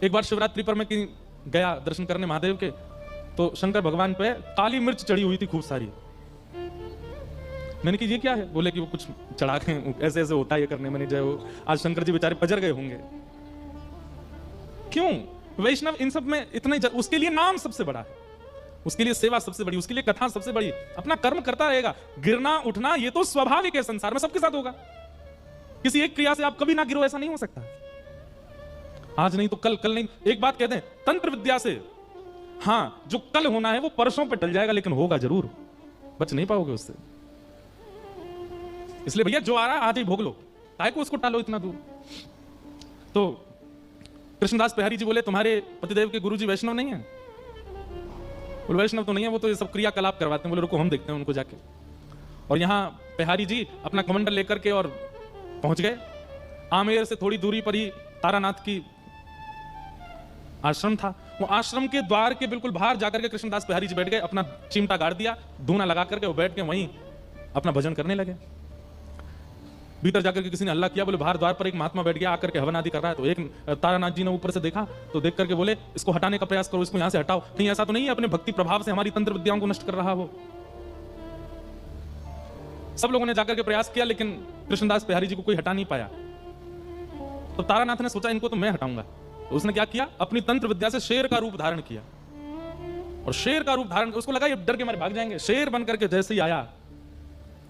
एक बार शिवरात्रि पर मैं कहीं गया दर्शन करने महादेव के, तो शंकर भगवान पे काली मिर्च चढ़ी हुई थी खूब सारी। मैंने कहा ये क्या है? बोले कि वो कुछ चढ़ा के ऐसे ऐसे होता है ये करने। मैंने जो वो आज शंकर जी बेचारे पजर गए होंगे। क्यों? वैष्णव इन सब में इतना उसके लिए नाम सबसे बड़ा है, उसके लिए सेवा सबसे बड़ी, उसके लिए कथा सबसे बड़ी। अपना कर्म करता रहेगा। गिरना उठना ये तो स्वाभाविक है, संसार में सबके साथ होगा। किसी एक क्रिया से आप कभी ना गिरो ऐसा नहीं हो सकता। आज नहीं तो कल, कल नहीं। एक बात कहते हैं तंत्र विद्या से, हाँ जो कल होना है वो परसों पे टल जाएगा, लेकिन होगा जरूर, बच नहीं पाओगे उससे। इसलिए भैया जो आ रहा है आज ही भोग लो, काहे को उसको टालो इतना दूर। तो कृष्णदास बिहारी जी बोले तुम्हारे पतिदेव के गुरुजी वैष्णव नहीं है? बोले वैष्णव तो नहीं है, वो तो ये सब क्रियाकलाप करवाते हैं। बोले रुको हम देखते हैं उनको जाके। और यहाँ बिहारी जी अपना कमंडल लेकर के और पहुंच गए। आमेर से थोड़ी दूरी पर ही तारानाथ की आश्रम था। वो आश्रम के द्वार के बिल्कुल बाहर जाकर के कृष्णदास बिहारी जी बैठ गए, अपना चिमटा गाड़ दिया, धूना लगा करके वो बैठ के वहीं अपना भजन करने लगे। भीतर जाकर के किसी ने हल्ला किया, बोले बाहर द्वार पर एक महात्मा बैठ गया, आकर के हवन आदि कर रहा है। तो एक तारानाथ जी ने ऊपर से देखा, तो देख करके बोले इसको हटाने का प्रयास करो, इसको यहां से हटाओ। कहीं ऐसा तो नहीं है अपने भक्ति प्रभाव से हमारी तंत्र विद्याओं को नष्ट कर रहा हो। सब लोगों ने जाकर के प्रयास किया, लेकिन कृष्णदास बिहारी जी को कोई हटा नहीं पाया। तो तारानाथ ने सोचा इनको तो मैं हटाऊंगा। तो उसने क्या किया, अपनी तंत्र विद्या से शेर का रूप धारण किया। और शेर का रूप धारण, उसको लगा ये डर के मारे भाग जाएंगे। शेर बन करके जैसे ही आया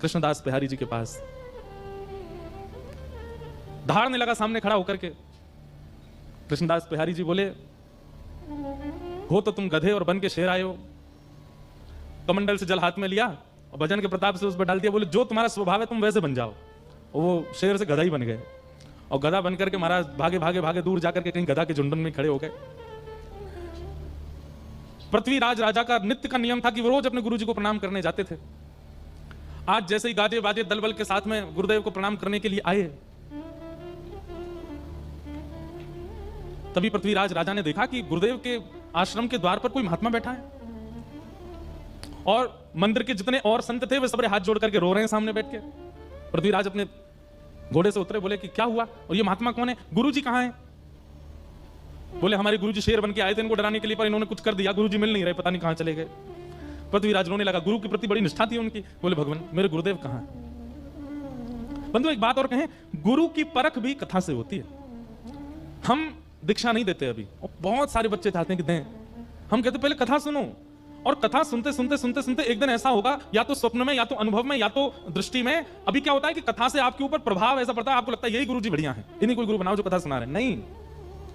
कृष्णदास बिहारी जी के पास, धारने लगा सामने खड़ा होकर के। कृष्णदास बिहारी जी बोले हो तो तुम गधे और बन के शेर आए हो। कमंडल से जल हाथ में लिया और भजन के प्रताप से उस पर डाल दिया। बोले जो तुम्हारा स्वभाव है तुम वैसे बन जाओ। और वो शेर से गधा ही बन गए। और गधा बनकर के महाराज भागे भागे भागे दूर जाकर के कहीं गधा के झुंडन में खड़े हो गए। पृथ्वीराज राजा का नित्य का नियम था कि वो रोज अपने गुरुजी को प्रणाम करने जाते थे। आज जैसे ही गाजे बाजे दल बल के साथ में गुरुदेव को प्रणाम करने के लिए आए, तभी पृथ्वीराज राजा ने देखा कि गुरुदेव के आश्रम के द्वार पर कोई महात्मा बैठा है। और मंदिर के जितने और संत थे वे सबरे हाथ जोड़ करके रो रहे हैं सामने बैठ के। पृथ्वीराज अपने घोड़े से उतरे, बोले कि क्या हुआ और ये महात्मा कौन है? गुरुजी कहां हैं? बोले हमारे गुरुजी शेर बन के आए थे इनको डराने के लिए, पर इन्होंने कुछ कर दिया, गुरुजी मिल नहीं रहे, पता नहीं कहां चले गए। पृथ्वीराज रोने लगा। गुरु के प्रति बड़ी निष्ठा थी उनकी। बोले भगवान मेरे गुरुदेव कहां हैं? बंधु एक बात और कहें, गुरु की परख भी कथा से होती है। हम दीक्षा नहीं देते अभी, और बहुत सारे बच्चे चाहते हैं कि दें। हम कहते पहले कथा सुनो, और कथा सुनते सुनते सुनते सुनते एक दिन ऐसा होगा, या तो स्वप्न में, या तो अनुभव में, या तो दृष्टि में। अभी क्या होता है कि कथा से आपके ऊपर प्रभाव ऐसा पड़ता है, आपको लगता है यही गुरुजी बढ़िया है, इन्हीं कोई गुरु बनाओ जो कथा सुना रहे हैं। नहीं,